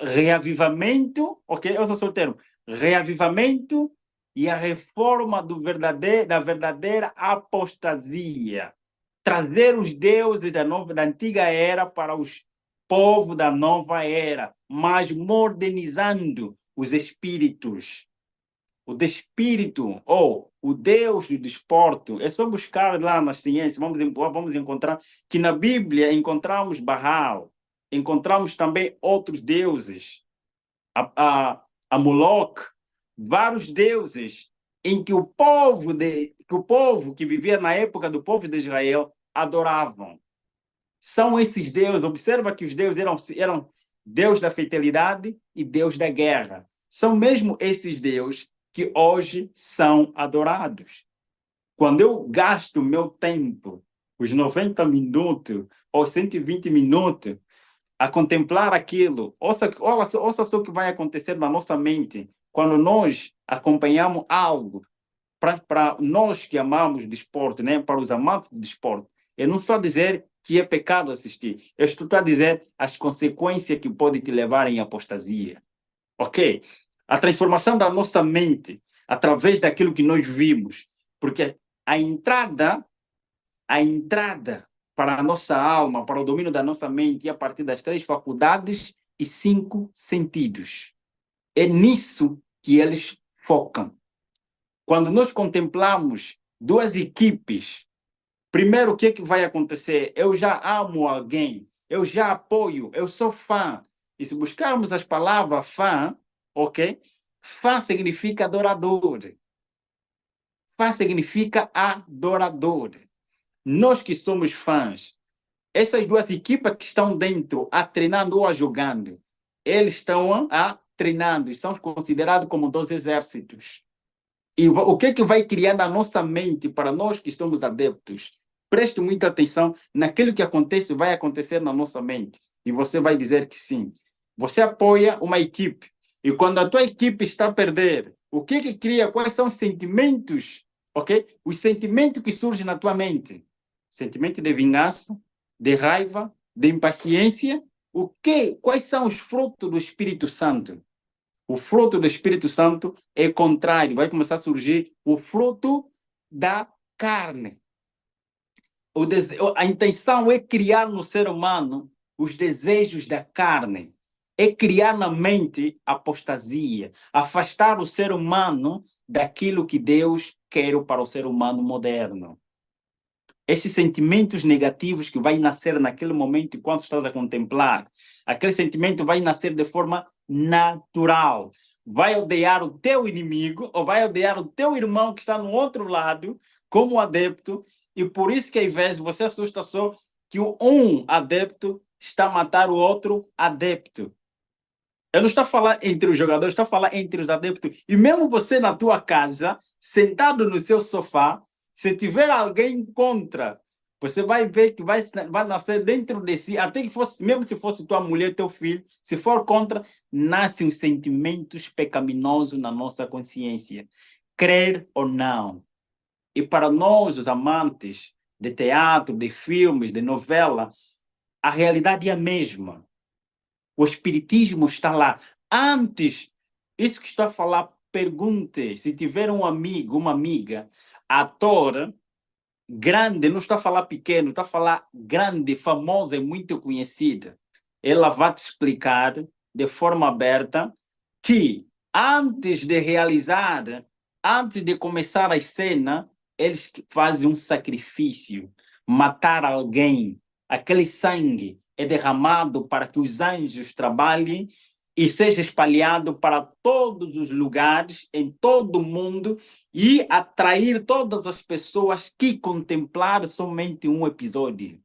reavivamento, ok? Eu sou o termo, reavivamento e a reforma da verdadeira apostasia. Trazer os deuses da antiga era para os povos da nova era, mas modernizando os espíritos. O espírito, ou o Deus do desporto, é só buscar lá nas ciências, vamos encontrar que na Bíblia encontramos Baal, encontramos também outros deuses, a Moloch, vários deuses em que o povo que vivia na época do povo de Israel adoravam. São esses deuses, observa que os deuses eram Deus da fertilidade e Deus da guerra. São mesmo esses deuses que hoje são adorados. Quando eu gasto meu tempo, os 90 minutos ou 120 minutos, a contemplar aquilo, ouça só o que vai acontecer na nossa mente quando nós acompanhamos algo. Para nós que amamos desporto, né? Para os amantes de desporto, eu não estou a dizer que é pecado assistir, eu estou a dizer as consequências que podem te levar em apostasia. Ok? A transformação da nossa mente através daquilo que nós vimos, porque a entrada para a nossa alma, para o domínio da nossa mente, é a partir das 3 faculdades e 5 sentidos. É nisso que eles focam. Quando nós contemplamos 2 equipes, primeiro o que vai acontecer? Eu já amo alguém, eu já apoio, eu sou fã. E se buscarmos as palavras fã, ok? Fã significa adorador. Fã significa adorador. Nós que somos fãs, essas 2 equipas que estão dentro, a treinando ou a jogando, eles estão a treinando e são considerados como 2 exércitos. E o que vai criar na nossa mente para nós que estamos adeptos? Preste muita atenção naquilo que acontece, vai acontecer na nossa mente. E você vai dizer que sim. Você apoia uma equipe. E quando a tua equipe está a perder, o que cria? Quais são os sentimentos? Ok? Os sentimentos que surgem na tua mente. Sentimento de vingança, de raiva, de impaciência. Quais são os frutos do Espírito Santo? O fruto do Espírito Santo é contrário, vai começar a surgir o fruto da carne. A intenção é criar no ser humano os desejos da carne, é criar na mente apostasia, afastar o ser humano daquilo que Deus quer para o ser humano moderno. Esses sentimentos negativos que vai nascer naquele momento enquanto estás a contemplar, aquele sentimento vai nascer de forma natural. Vai odiar o teu inimigo ou vai odiar o teu irmão que está no outro lado como adepto, e por isso que às vezes você assusta só que um adepto está a matar o outro adepto. Eu não estou a falar entre os jogadores, estou a falar entre os adeptos. E mesmo você na tua casa, sentado no seu sofá, se tiver alguém contra, você vai ver que vai nascer dentro de si, até que fosse, mesmo se fosse tua mulher, teu filho, se for contra, nascem os sentimentos pecaminosos na nossa consciência. Crer ou não. E para nós, os amantes de teatro, de filmes, de novela, a realidade é a mesma. O espiritismo está lá. Antes, isso que estou a falar, pergunte se tiver um amigo, uma amiga, ator grande, não está a falar pequeno, está a falar grande, famosa e muito conhecida. Ela vai te explicar de forma aberta que antes de realizar, antes de começar a cena, eles fazem um sacrifício, matar alguém, aquele sangue é derramado para que os anjos trabalhem e seja espalhado para todos os lugares, em todo o mundo, e atrair todas as pessoas que contemplaram somente um episódio.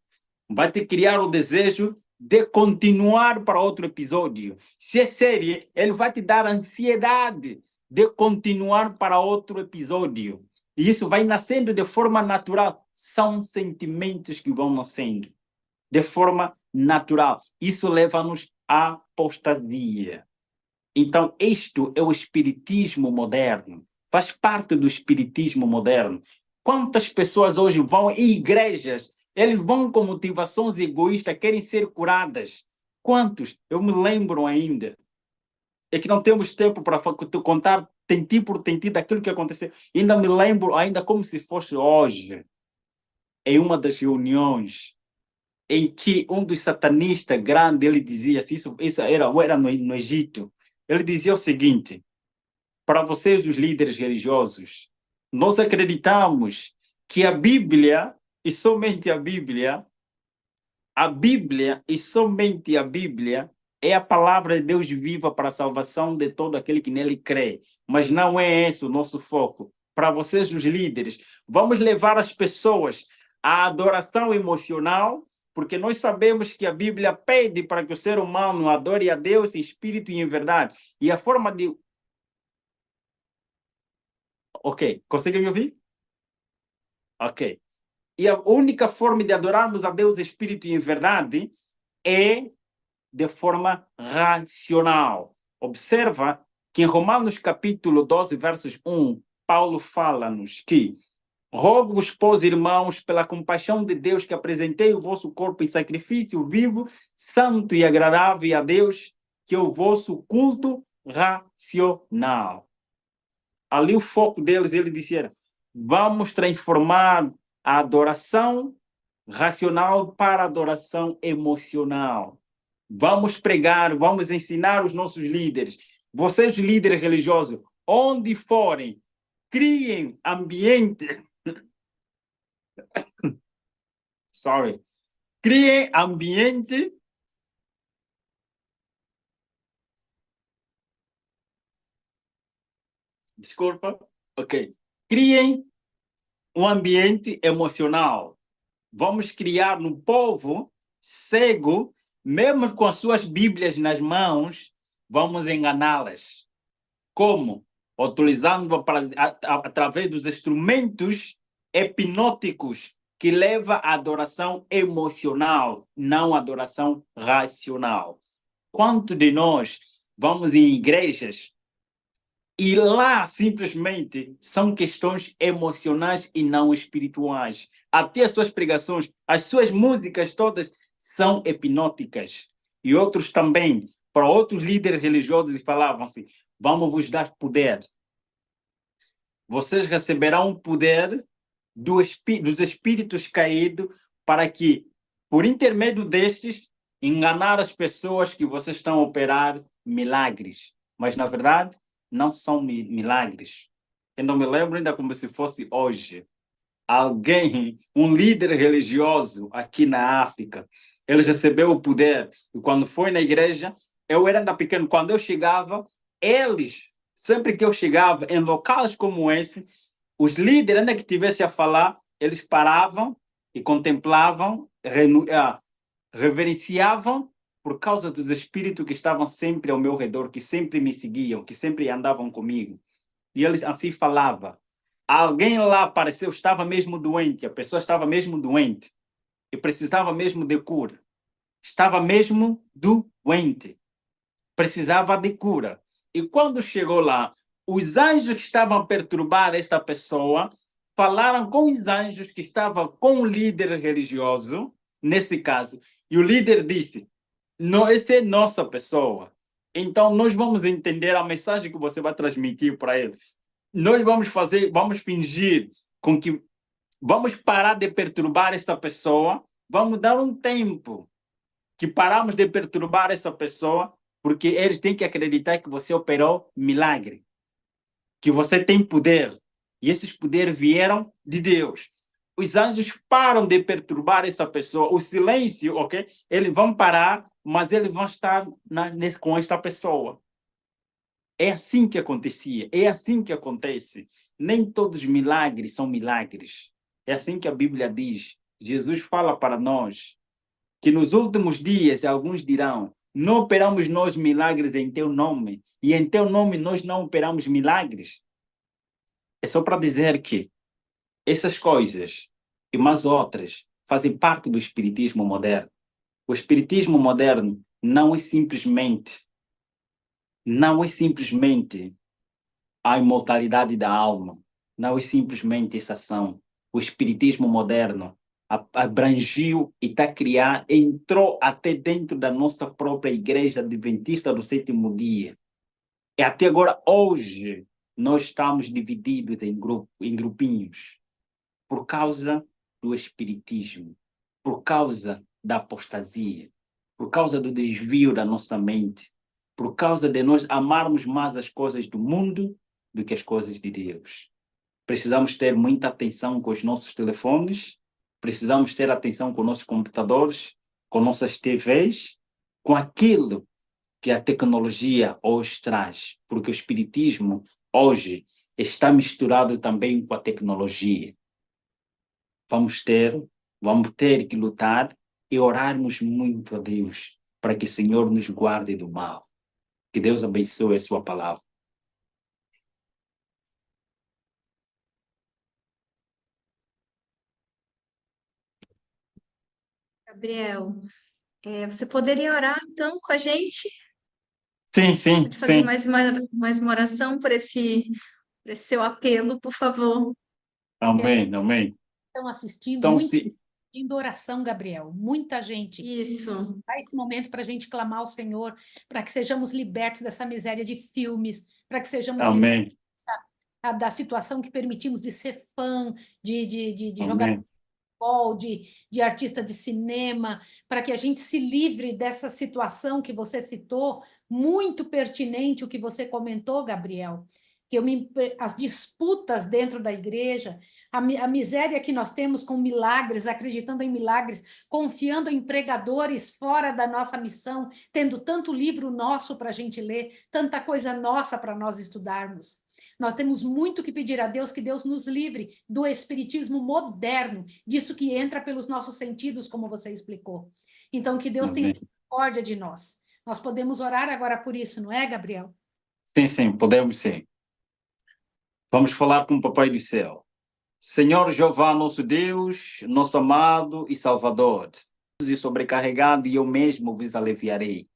Vai te criar o desejo de continuar para outro episódio. Se é série, ele vai te dar ansiedade de continuar para outro episódio. E isso vai nascendo de forma natural. São sentimentos que vão nascendo de forma natural. Isso leva-nos à apostasia. Então, isto é o espiritismo moderno. Faz parte do espiritismo moderno. Quantas pessoas hoje vão em igrejas Eles vão com motivações egoístas, querem ser curadas. Quantos? Eu me lembro ainda. É que não temos tempo para contar tentinho por tentinho daquilo que aconteceu. Ainda me lembro, ainda como se fosse hoje, em uma das reuniões, em que um dos satanistas grandes, ele dizia, isso era no Egito, ele dizia o seguinte, para vocês, os líderes religiosos, nós acreditamos que a Bíblia, e somente a Bíblia e somente a Bíblia é a palavra de Deus viva para a salvação de todo aquele que nele crê. Mas não é esse o nosso foco. Para vocês, os líderes, vamos levar as pessoas à adoração emocional, porque nós sabemos que a Bíblia pede para que o ser humano adore a Deus em espírito e em verdade. E a forma de... Ok, consegue me ouvir? Ok. E a única forma de adorarmos a Deus em espírito e em verdade é de forma racional. Observa que em Romanos capítulo 12, versos 1, Paulo fala-nos que rogo-vos, pois, irmãos, pela compaixão de Deus, que apresentei o vosso corpo em sacrifício vivo, santo e agradável a Deus, que é o vosso culto racional. Ali o foco deles, ele dizia, vamos transformar a adoração racional para a adoração emocional. Vamos pregar, vamos ensinar os nossos líderes. Vocês, líderes religiosos, onde forem, criem ambiente. Sorry. Criem ambiente. Desculpa. Ok. Criem um ambiente emocional. Vamos criar no povo cego, mesmo com as suas Bíblias nas mãos, vamos enganá-las. Como? Utilizando através dos instrumentos hipnóticos que leva à adoração emocional, não à adoração racional. Quanto de nós vamos em igrejas e lá simplesmente são questões emocionais e não espirituais. Até as suas pregações, as suas músicas todas são hipnóticas. E outros também, para outros líderes religiosos, falavam assim: vamos vos dar poder. Vocês receberão poder dos espíritos caídos para que, por intermédio destes, enganar as pessoas que vocês estão a operar milagres. Mas, na verdade, não são milagres. Eu não me lembro ainda como se fosse hoje. Alguém, um líder religioso aqui na África, ele recebeu o poder. E quando foi na igreja, eu era ainda pequeno, quando eu chegava, eles, sempre que eu chegava em locais como esse, os líderes, ainda que tivessem a falar, eles paravam e contemplavam, reverenciavam por causa dos espíritos que estavam sempre ao meu redor, que sempre me seguiam, que sempre andavam comigo. E eles assim falavam. Alguém lá apareceu, estava mesmo doente, a pessoa estava mesmo doente e precisava mesmo de cura. Estava mesmo doente, precisava de cura. E quando chegou lá, os anjos que estavam a perturbar esta pessoa falaram com os anjos que estavam com o líder religioso, nesse caso, e o líder disse: não, essa é nossa pessoa. Então, nós vamos entender a mensagem que você vai transmitir para ele. Nós vamos fingir com que vamos parar de perturbar essa pessoa, vamos dar um tempo que paramos de perturbar essa pessoa, porque eles têm que acreditar que você operou milagre, que você tem poder, e esses poderes vieram de Deus. Os anjos param de perturbar essa pessoa, o silêncio, ok? Eles vão parar, mas eles vão estar com esta pessoa. É assim que acontecia, é assim que acontece. Nem todos os milagres são milagres. É assim que a Bíblia diz. Jesus fala para nós que nos últimos dias alguns dirão: não operamos nós milagres em teu nome, e em teu nome nós não operamos milagres. É só para dizer que essas coisas e mais outras fazem parte do espiritismo moderno. O espiritismo moderno não é simplesmente a imortalidade da alma. Não é simplesmente essa ação. O espiritismo moderno, abrangiu e está criando, entrou até dentro da nossa própria igreja adventista do sétimo dia. E até agora, hoje, nós estamos divididos em grupinhos por causa do espiritismo, por causa da apostasia, por causa do desvio da nossa mente, por causa de nós amarmos mais as coisas do mundo do que as coisas de Deus. Precisamos ter muita atenção com os nossos telefones, precisamos ter atenção com nossos computadores, com nossas TVs, com aquilo que a tecnologia hoje traz, porque o espiritismo hoje está misturado também com a tecnologia. Vamos ter que lutar e orarmos muito a Deus para que o Senhor nos guarde do mal. Que Deus abençoe a sua palavra. Gabriel, você poderia orar então com a gente? Sim, Pode fazer sim. mais uma oração por esse seu apelo, por favor. Amém, amém. Estão assistindo, Então, muita gente pedindo oração, Gabriel. Muita gente. Isso. Dá esse momento para a gente clamar ao Senhor, para que sejamos libertos dessa miséria de filmes, para que sejamos amém, libertos da situação que permitimos de ser fã, de jogar amém, futebol, de artista de cinema, para que a gente se livre dessa situação que você citou, muito pertinente o que você comentou, Gabriel, que as disputas dentro da igreja, a miséria que nós temos com milagres, acreditando em milagres, confiando em pregadores fora da nossa missão, tendo tanto livro nosso para a gente ler, tanta coisa nossa para nós estudarmos. Nós temos muito que pedir a Deus, que Deus nos livre do espiritismo moderno, disso que entra pelos nossos sentidos, como você explicou. Então, que Deus tenha misericórdia de nós. Nós podemos orar agora por isso, não é, Gabriel? Sim, podemos sim. Vamos falar com o Papai do Céu. Senhor Jeová, nosso Deus, nosso amado e Salvador, e sobrecarregado, e eu mesmo vos aliviarei.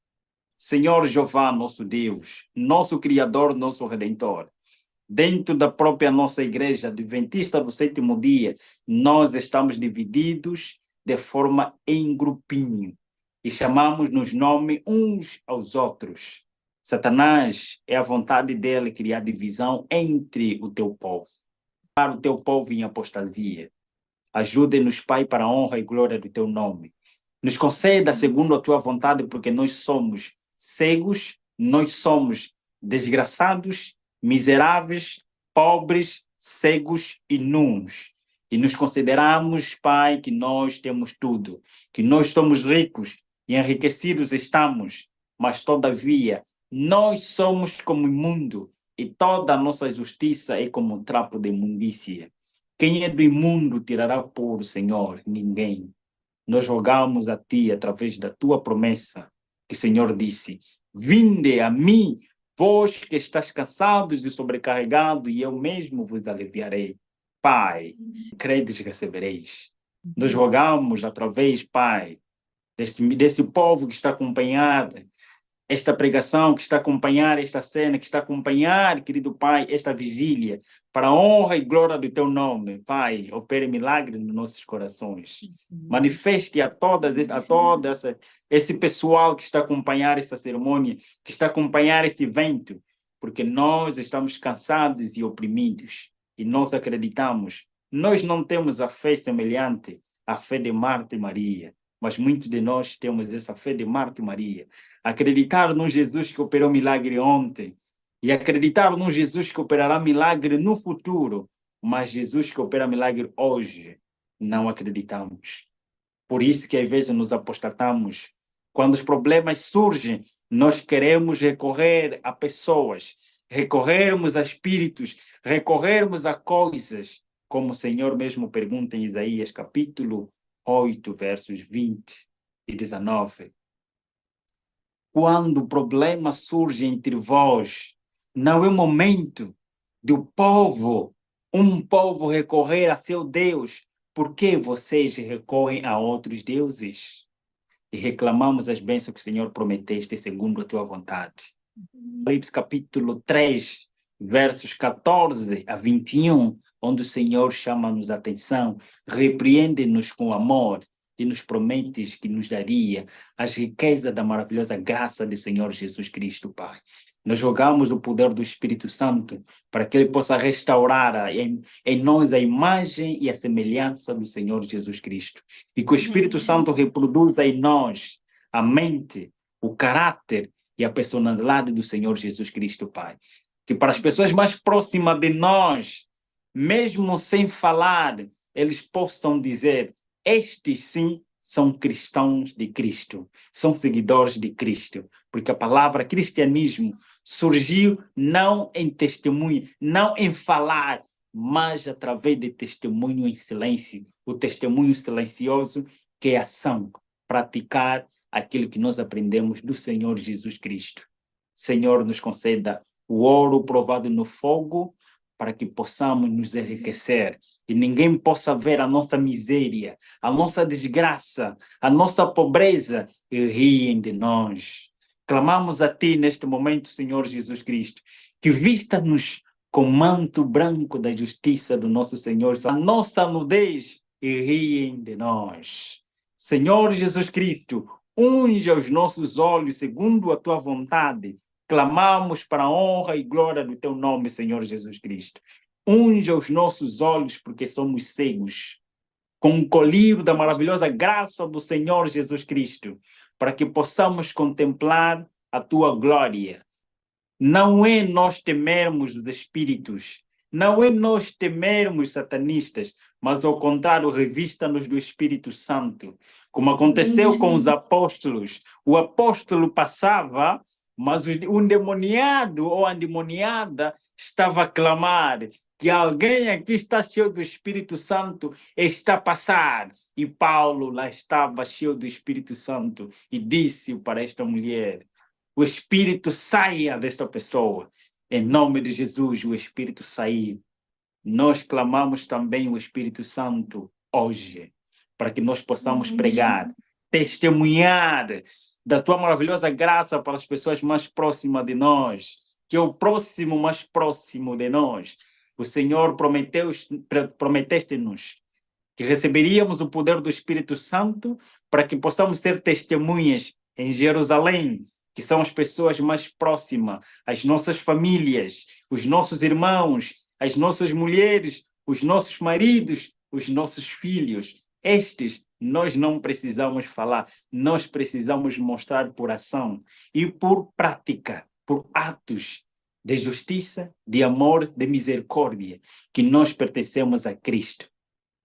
Senhor Jeová, nosso Deus, nosso Criador, nosso Redentor, dentro da própria nossa igreja adventista do sétimo dia, nós estamos divididos de forma em grupinho e chamamos-nos nome uns aos outros. Satanás é a vontade dele criar divisão entre o teu povo. Para o teu povo em apostasia. Ajude-nos, Pai, para a honra e glória do teu nome. Nos conceda segundo a tua vontade, porque nós somos cegos, nós somos desgraçados, miseráveis, pobres, cegos e nus. E nos consideramos, Pai, que nós temos tudo, que nós somos ricos e enriquecidos estamos, mas todavia nós somos como imundo e toda a nossa justiça é como um trapo de imundícia. Quem é do imundo tirará puro, Senhor? Ninguém. Nós rogamos a Ti, através da Tua promessa, que o Senhor disse, vinde a mim, vós que estás cansados e sobrecarregados, e eu mesmo vos aliviarei. Pai, credes recebereis. Nós rogamos através, Pai, desse povo que está acompanhado, esta pregação, que está a acompanhar esta cena, que está a acompanhar, querido Pai, esta vigília, para a honra e glória do Teu nome. Pai, opere milagre nos nossos corações. Manifeste a todo esse pessoal que está a acompanhar esta cerimônia, que está a acompanhar esse evento, porque nós estamos cansados e oprimidos, e nós acreditamos. Nós não temos a fé semelhante à fé de Marta e Maria, mas muitos de nós temos essa fé de Marta e Maria. Acreditar num Jesus que operou milagre ontem e acreditar num Jesus que operará milagre no futuro, mas Jesus que opera milagre hoje, não acreditamos. Por isso que às vezes nos apostatamos. Quando os problemas surgem, nós queremos recorrer a pessoas, recorrermos a espíritos, recorrermos a coisas, como o Senhor mesmo pergunta em Isaías capítulo 8, versos 20 e 19. Quando o problema surge entre vós, não é o momento do um povo recorrer a seu Deus, porque vocês recorrem a outros deuses e reclamamos as bênçãos que o Senhor prometeste segundo a tua vontade. Apocalipse capítulo 3, versos 14 a 21, onde o Senhor chama-nos a atenção, repreende-nos com amor e nos prometes que nos daria as riquezas da maravilhosa graça do Senhor Jesus Cristo, Pai. Nós rogamos o poder do Espírito Santo para que Ele possa restaurar em nós a imagem e a semelhança do Senhor Jesus Cristo. E que o Espírito Santo reproduza em nós a mente, o caráter e a personalidade do Senhor Jesus Cristo, Pai. Que para as pessoas mais próximas de nós, mesmo sem falar, eles possam dizer: estes sim são cristãos de Cristo, são seguidores de Cristo, porque a palavra cristianismo surgiu não em testemunho, não em falar, mas através de testemunho em silêncio, o testemunho silencioso que é ação, praticar aquilo que nós aprendemos do Senhor Jesus Cristo. Senhor, nos conceda o ouro provado no fogo, para que possamos nos enriquecer e ninguém possa ver a nossa miséria, a nossa desgraça, a nossa pobreza e riem de nós. Clamamos a Ti neste momento, Senhor Jesus Cristo, que vista-nos com manto branco da justiça do nosso Senhor, a nossa nudez e riem de nós. Senhor Jesus Cristo, unge os nossos olhos segundo a Tua vontade. Clamamos para a honra e glória do Teu nome, Senhor Jesus Cristo. Unge os nossos olhos, porque somos cegos, com o colírio da maravilhosa graça do Senhor Jesus Cristo, para que possamos contemplar a Tua glória. Não é nós temermos os espíritos, não é nós temermos satanistas, mas ao contrário, revista-nos do Espírito Santo. Como aconteceu com os apóstolos. O apóstolo passava, mas o endemoniado ou a endemoniada estava a clamar que alguém aqui está cheio do Espírito Santo, está a passar. E Paulo lá estava cheio do Espírito Santo e disse para esta mulher: o Espírito saia desta pessoa. Em nome de Jesus, o Espírito saiu. Nós clamamos também o Espírito Santo hoje, para que nós possamos pregar, testemunhar da Tua maravilhosa graça para as pessoas mais próximas de nós, que é o próximo mais próximo de nós. O Senhor prometeste-nos que receberíamos o poder do Espírito Santo para que possamos ser testemunhas em Jerusalém, que são as pessoas mais próximas, as nossas famílias, os nossos irmãos, as nossas mulheres, os nossos maridos, os nossos filhos. Estes nós não precisamos falar, nós precisamos mostrar por ação e por prática, por atos de justiça, de amor, de misericórdia, que nós pertencemos a Cristo.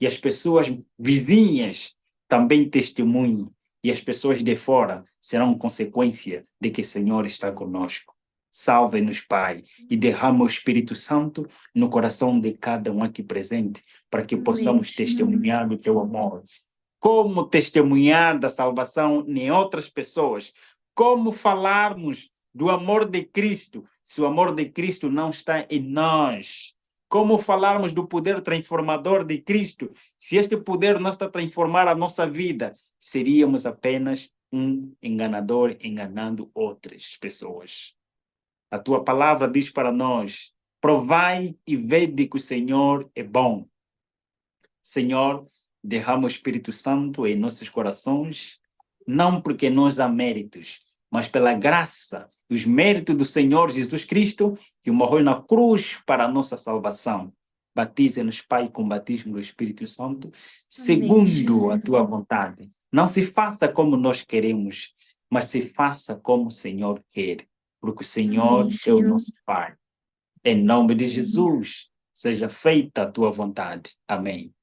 E as pessoas vizinhas também testemunham, e as pessoas de fora serão consequência de que o Senhor está conosco. Salve-nos, Pai, e derrama o Espírito Santo no coração de cada um aqui presente, para que possamos testemunhar do Teu amor. Como testemunhar da salvação em outras pessoas? Como falarmos do amor de Cristo, se o amor de Cristo não está em nós? Como falarmos do poder transformador de Cristo, se este poder não está a transformar a nossa vida? Seríamos apenas um enganador enganando outras pessoas. A Tua palavra diz para nós: provai e vede que o Senhor é bom. Senhor, derrama o Espírito Santo em nossos corações, não porque nós há méritos, mas pela graça e os méritos do Senhor Jesus Cristo, que morreu na cruz para a nossa salvação. Batiza-nos, Pai, com o batismo do Espírito Santo, segundo a Tua vontade. Não se faça como nós queremos, mas se faça como o Senhor quer, porque o Senhor é o nosso Pai. Em nome de Jesus, seja feita a Tua vontade. Amém.